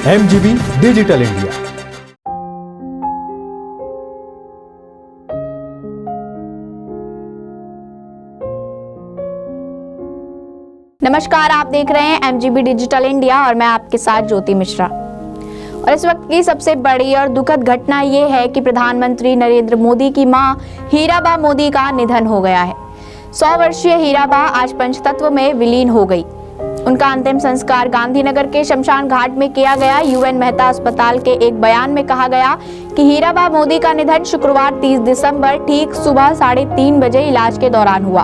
MGB digital India. नमस्कार, आप देख रहे हैं MGB डिजिटल इंडिया और मैं आपके साथ ज्योति मिश्रा। और इस वक्त की सबसे बड़ी और दुखद घटना ये है कि प्रधानमंत्री नरेंद्र मोदी की मां हीराबा मोदी का निधन हो गया है। 100 वर्षीय हीराबा आज पंचतत्व में विलीन हो गई। उनका अंतिम संस्कार गांधीनगर के शमशान घाट में किया गया। UN मेहता अस्पताल के एक बयान में कहा गया कि हीराबा मोदी का निधन शुक्रवार 30 दिसंबर ठीक सुबह 3:30 बजे इलाज के दौरान हुआ।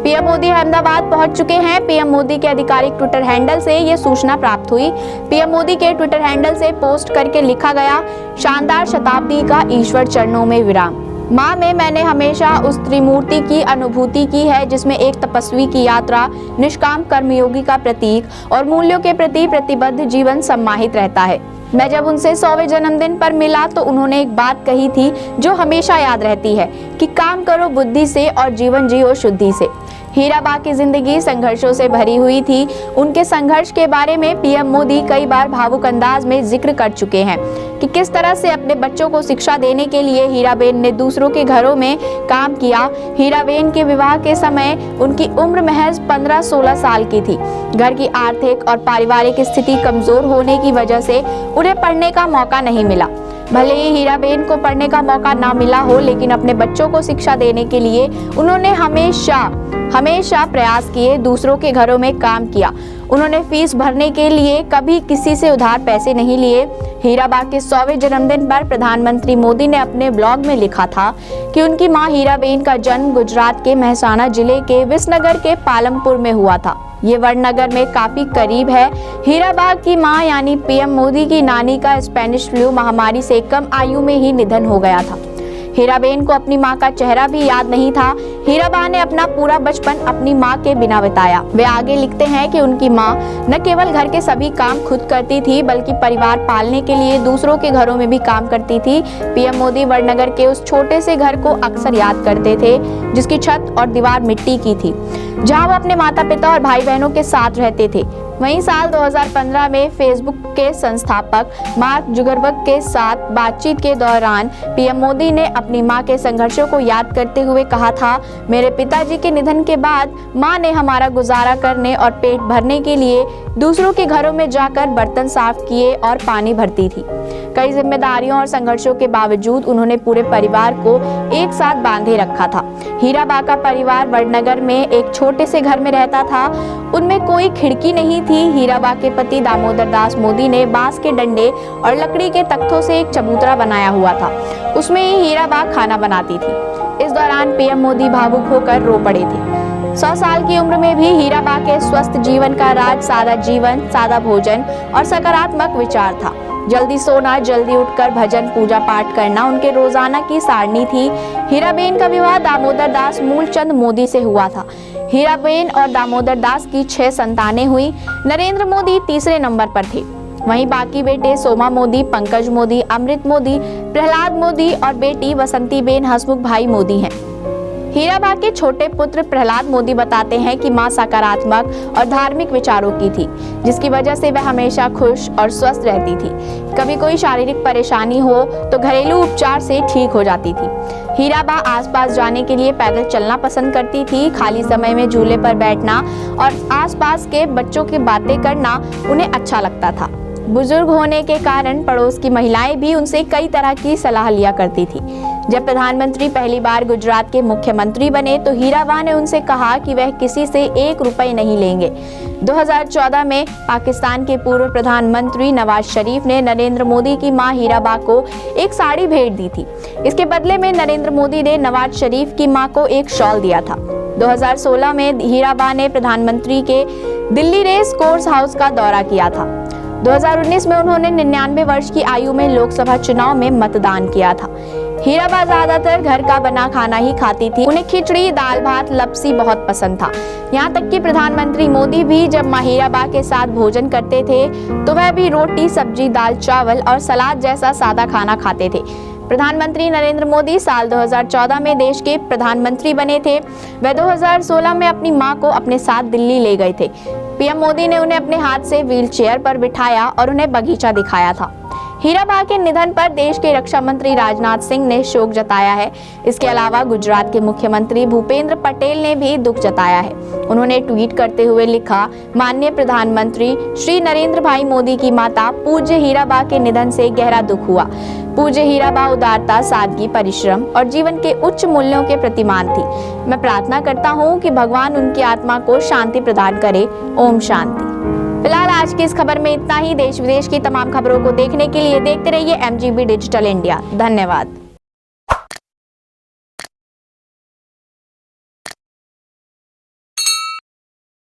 पीएम मोदी अहमदाबाद पहुंच चुके हैं। पीएम मोदी के आधिकारिक ट्विटर हैंडल से ये सूचना प्राप्त हुई। पीएम मोदी के ट्विटर हैंडल से पोस्ट करके लिखा गया, शानदार शताब्दी का ईश्वर चरणों में विराम। माँ में मैंने हमेशा उस त्रिमूर्ति की अनुभूति की है जिसमें एक तपस्वी की यात्रा, निष्काम कर्मयोगी का प्रतीक और मूल्यों के प्रति प्रतिबद्ध जीवन सम्माहित रहता है। मैं जब उनसे 100वें जन्मदिन पर मिला तो उन्होंने एक बात कही थी जो हमेशा याद रहती है कि काम करो बुद्धि से और जीवन जियो शुद्धि से। हीराबा की जिंदगी संघर्षों से भरी हुई थी। उनके संघर्ष के बारे में पीएम मोदी कई बार भावुक अंदाज में जिक्र कर चुके हैं कि किस तरह से अपने बच्चों को शिक्षा देने के लिए हीराबेन ने दूसरों के घरों में काम किया। हीराबेन के विवाह के समय उनकी उम्र महज 15-16 साल की थी। घर की आर्थिक और पारिवारिक स्थिति कमजोर होने की वजह से उन्हें पढ़ने का मौका नहीं मिला। भले ही हीराबेन को पढ़ने का मौका ना मिला हो, लेकिन अपने बच्चों को शिक्षा देने के लिए उन्होंने हमेशा प्रयास किए, दूसरों के घरों में काम किया। उन्होंने फीस भरने के लिए कभी किसी से उधार पैसे नहीं लिए। हीराबा के 100वें जन्मदिन पर प्रधानमंत्री मोदी ने अपने ब्लॉग में लिखा था कि उनकी मां हीराबेन का जन्म गुजरात के महसाणा जिले के विसनगर के पालमपुर में हुआ था। ये वडनगर में काफी करीब है। हीराबा की मां यानी पीएम मोदी की नानी का स्पेनिश फ्लू महामारी से कम आयु में ही निधन हो गया था। हीराबेन को अपनी मां का चेहरा भी याद नहीं था। हीराबा ने अपना पूरा बचपन अपनी मां के बिना बिताया। वे आगे लिखते हैं कि उनकी मां न केवल घर के सभी काम खुद करती थी बल्कि परिवार पालने के लिए दूसरों के घरों में भी काम करती थी। पीएम मोदी वडनगर के उस छोटे से घर को अक्सर याद करते थे जिसकी छत और दीवार मिट्टी की थी, जहां वो अपने माता पिता और भाई बहनों के साथ रहते थे। वहीं साल 2015 में फेसबुक के संस्थापक मार्क जुकरबर्ग के साथ बातचीत के दौरान पीएम मोदी ने अपनी मां के संघर्षों को याद करते हुए कहा था, मेरे पिताजी के निधन के बाद मां ने हमारा गुजारा करने और पेट भरने के लिए दूसरों के घरों में जाकर बर्तन साफ किए और पानी भरती थी। कई जिम्मेदारियों और संघर्षों के बावजूद उन्होंने पूरे परिवार को एक साथ बांधे रखा था। हीराबा का परिवार वडनगर में एक छोटे से घर में रहता था। उनमें कोई खिड़की नहीं थी। हीराबा के पति दामोदर दास मोदी ने बांस के डंडे और लकड़ी के तख्तों से एक चबूतरा बनाया हुआ था। उसमें ही हीराबा खाना बनाती थी। इस दौरान पीएम मोदी भावुक होकर रो पड़े थे। 100 साल की उम्र में भी हीराबा के स्वस्थ जीवन का राज सादा जीवन, सादा भोजन और सकारात्मक विचार था। जल्दी सोना, जल्दी उठकर भजन पूजा पाठ करना उनके रोजाना की सारणी थी। हीराबेन का विवाह दामोदर दास मूलचंद मोदी से हुआ था। हीराबेन और दामोदर दास की 6 संतानें हुई। नरेंद्र मोदी तीसरे नंबर पर थे। वहीं बाकी बेटे सोमा मोदी, पंकज मोदी, अमृत मोदी, प्रहलाद मोदी और बेटी वसंतीबेन हसमुख भाई मोदी हैं। हीराबा के छोटे पुत्र प्रहलाद मोदी बताते हैं कि मां सकारात्मक और धार्मिक विचारों की थी, जिसकी वजह से वह हमेशा खुश और स्वस्थ रहती थी। कभी कोई शारीरिक परेशानी हो तो घरेलू उपचार से ठीक हो जाती थी। हीराबा आसपास जाने के लिए पैदल चलना पसंद करती थी। खाली समय में झूले पर बैठना और आसपास के बच्चों की बातें करना उन्हें अच्छा लगता था। बुजुर्ग होने के कारण पड़ोस की महिलाएं भी उनसे कई तरह की सलाह लिया करती थी। जब प्रधानमंत्री पहली बार गुजरात के मुख्यमंत्री बने तो हीराबा ने उनसे कहा कि वह किसी से 1 रुपए नहीं लेंगे। 2014 में पाकिस्तान के पूर्व प्रधानमंत्री नवाज शरीफ ने नरेंद्र मोदी की मां हीराबा को एक साड़ी भेंट दी थी। इसके बदले में नरेंद्र मोदी ने नवाज शरीफ की मां को एक शॉल दिया था। 2016 में हीराबा ने प्रधानमंत्री के दिल्ली रेस कोर्स हाउस का दौरा किया था। 2019 में उन्होंने 99 वर्ष की आयु में लोकसभा चुनाव में मतदान किया था। हीराबा ज्यादातर घर का बना खाना ही खाती थी। उन्हें खिचड़ी, दाल भात, लपसी बहुत पसंद था। यहाँ तक कि प्रधानमंत्री मोदी भी जब मां हीराबा के साथ भोजन करते थे तो वह भी रोटी, सब्जी, दाल, चावल और सलाद जैसा सादा खाना खाते थे। प्रधानमंत्री नरेंद्र मोदी साल 2014 में देश के प्रधानमंत्री बने थे। वह 2016 में अपनी मां को अपने साथ दिल्ली ले गए थे। पीएम मोदी ने उन्हें अपने हाथ से व्हील चेयर पर बिठाया और उन्हें बगीचा दिखाया था। हीराबा के निधन पर देश के रक्षा मंत्री राजनाथ सिंह ने शोक जताया है। इसके अलावा गुजरात के मुख्यमंत्री भूपेंद्र पटेल ने भी दुख जताया है। उन्होंने ट्वीट करते हुए लिखा, माननीय प्रधानमंत्री श्री नरेंद्र भाई मोदी की माता पूज्य हीराबा के निधन से गहरा दुख हुआ। पूज्य हीराबा उदारता, सादगी, परिश्रम और जीवन के उच्च मूल्यों के प्रतिमान थी। मैं प्रार्थना करता हूँ कि भगवान उनकी आत्मा को शांति प्रदान करे। ओम शांति। फिलहाल आज की इस खबर में इतना ही। देश विदेश की तमाम खबरों को देखने के लिए देखते रहिए MGB डिजिटल इंडिया। धन्यवाद।